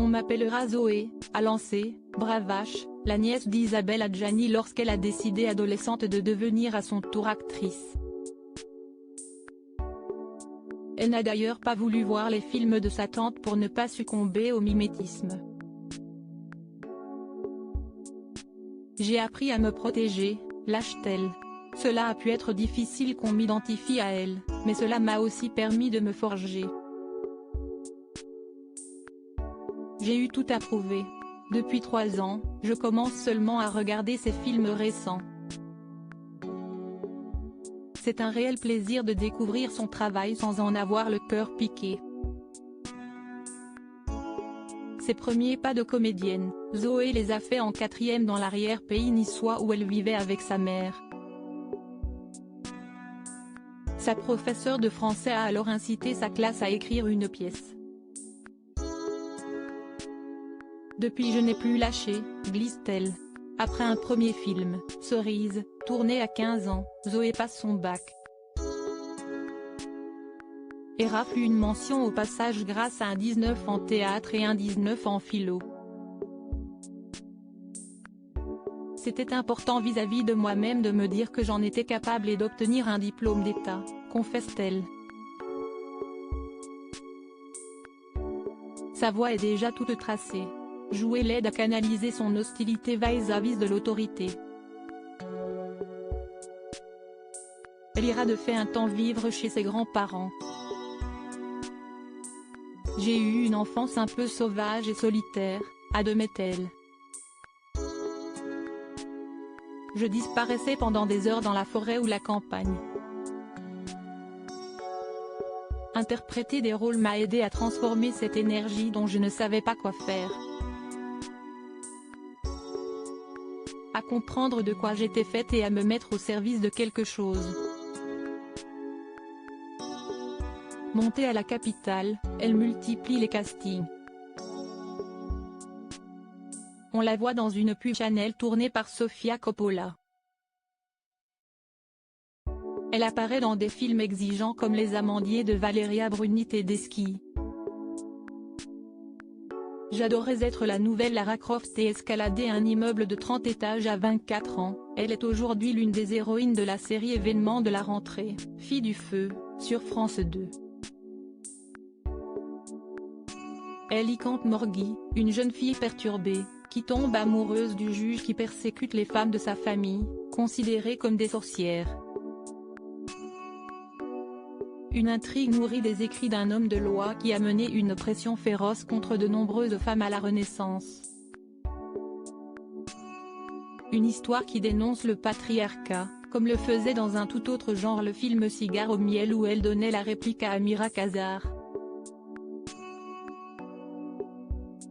On m'appellera Zoé, a lancé, bravache, la nièce d'Isabelle Adjani lorsqu'elle a décidé adolescente de devenir à son tour actrice. Elle n'a d'ailleurs pas voulu voir les films de sa tante pour ne pas succomber au mimétisme. J'ai appris à me protéger, lâche-t-elle. Cela a pu être difficile qu'on m'identifie à elle, mais cela m'a aussi permis de me forger. J'ai eu tout à prouver. Depuis 3 ans, je commence seulement à regarder ses films récents. C'est un réel plaisir de découvrir son travail sans en avoir le cœur piqué. Ses premiers pas de comédienne, Zoé les a fait en 4e dans l'arrière-pays niçois où elle vivait avec sa mère. Sa professeure de français a alors incité sa classe à écrire une pièce. Depuis je n'ai plus lâché, glisse-t-elle. Après un premier film, Cerise, tourné à 15 ans, Zoé passe son bac. Et rafle une mention au passage grâce à un 19 en théâtre et un 19 en philo. C'était important vis-à-vis de moi-même de me dire que j'en étais capable et d'obtenir un diplôme d'État, confesse-t-elle. Sa voix est déjà toute tracée. Jouer l'aide à canaliser son hostilité vis-à-vis de l'autorité. Elle ira de fait un temps vivre chez ses grands-parents. J'ai eu une enfance un peu sauvage et solitaire, admet-elle. Je disparaissais pendant des heures dans la forêt ou la campagne. Interpréter des rôles m'a aidé à transformer cette énergie dont je ne savais pas quoi faire. À comprendre de quoi j'étais faite et à me mettre au service de quelque chose. Montée à la capitale, elle multiplie les castings. On la voit dans une pub Chanel tournée par Sofia Coppola. Elle apparaît dans des films exigeants comme Les Amandiers de Valeria Bruni Tedeschi. J'adorais être la nouvelle Lara Croft et escalader un immeuble de 30 étages à 24 ans, elle est aujourd'hui l'une des héroïnes de la série événement de la rentrée, Fille du feu, sur France 2. Elle y campe Morgie, une jeune fille perturbée, qui tombe amoureuse du juge qui persécute les femmes de sa famille, considérées comme des sorcières. Une intrigue nourrie des écrits d'un homme de loi qui a mené une oppression féroce contre de nombreuses femmes à la Renaissance. Une histoire qui dénonce le patriarcat, comme le faisait dans un tout autre genre le film Cigare au miel où elle donnait la réplique à Amira Khazar.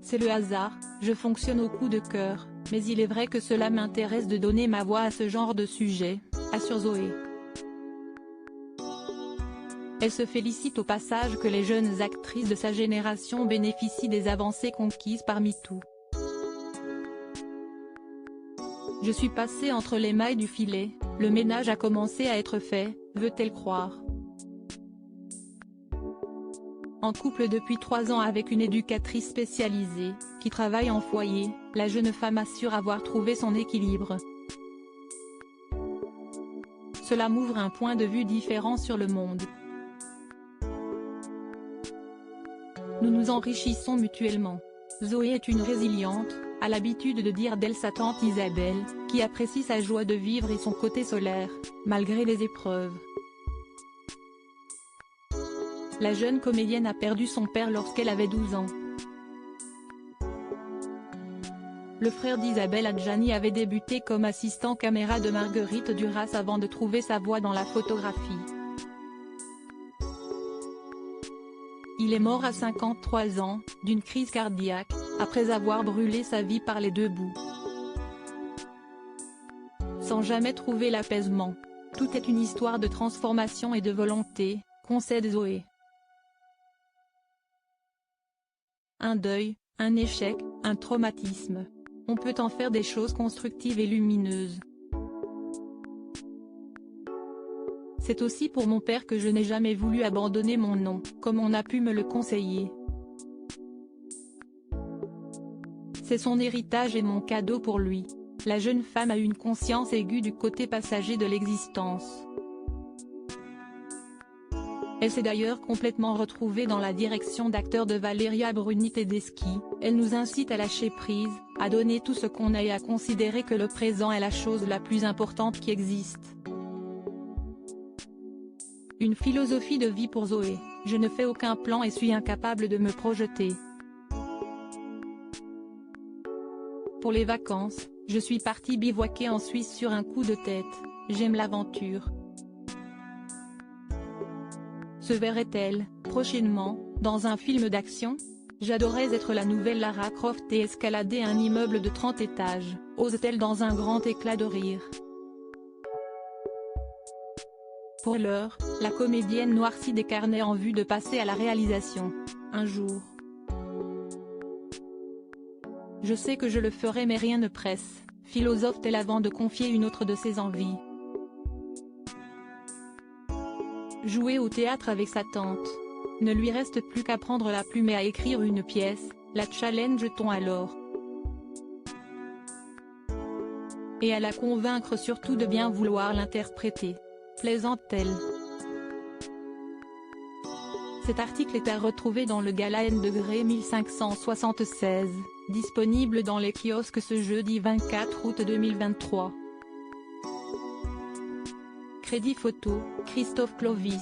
C'est le hasard, je fonctionne au coup de cœur, mais il est vrai que cela m'intéresse de donner ma voix à ce genre de sujet, assure Zoé. Elle se félicite au passage que les jeunes actrices de sa génération bénéficient des avancées conquises par MeToo. Je suis passée entre les mailles du filet, le ménage a commencé à être fait, veut-elle croire. En couple depuis 3 ans avec une éducatrice spécialisée, qui travaille en foyer, la jeune femme assure avoir trouvé son équilibre. Cela m'ouvre un point de vue différent sur le monde. Nous nous enrichissons mutuellement. Zoé est une résiliente, a l'habitude de dire d'elle sa tante Isabelle, qui apprécie sa joie de vivre et son côté solaire, malgré les épreuves. La jeune comédienne a perdu son père lorsqu'elle avait 12 ans. Le frère d'Isabelle Adjani avait débuté comme assistant caméra de Marguerite Duras avant de trouver sa voie dans la photographie. Il est mort à 53 ans, d'une crise cardiaque, après avoir brûlé sa vie par les 2 bouts. Sans jamais trouver l'apaisement. Tout est une histoire de transformation et de volonté, concède Zoé. Un deuil, un échec, un traumatisme. On peut en faire des choses constructives et lumineuses. C'est aussi pour mon père que je n'ai jamais voulu abandonner mon nom, comme on a pu me le conseiller. C'est son héritage et mon cadeau pour lui. La jeune femme a une conscience aiguë du côté passager de l'existence. Elle s'est d'ailleurs complètement retrouvée dans la direction d'acteur de Valeria Bruni Tedeschi. Elle nous incite à lâcher prise, à donner tout ce qu'on a et à considérer que le présent est la chose la plus importante qui existe. Une philosophie de vie pour Zoé: je ne fais aucun plan et suis incapable de me projeter. Pour les vacances, je suis partie bivouaquer en Suisse sur un coup de tête. J'aime l'aventure. Se verrait-elle, prochainement, dans un film d'action? J'adorais être la nouvelle Lara Croft et escalader un immeuble de 30 étages, ose-t-elle dans un grand éclat de rire. Pour l'heure, la comédienne noircit des carnets en vue de passer à la réalisation. Un jour. Je sais que je le ferai mais rien ne presse, philosophe-t-elle avant de confier une autre de ses envies. Jouer au théâtre avec sa tante. Ne lui reste plus qu'à prendre la plume et à écrire une pièce, la challenge-t-on alors. Et à la convaincre surtout de bien vouloir l'interpréter. Plaisante-t-elle? Cet article est à retrouver dans le Gala N Degré 1576, disponible dans les kiosques ce jeudi 24 août 2023. Crédit photo, Christophe Clovis.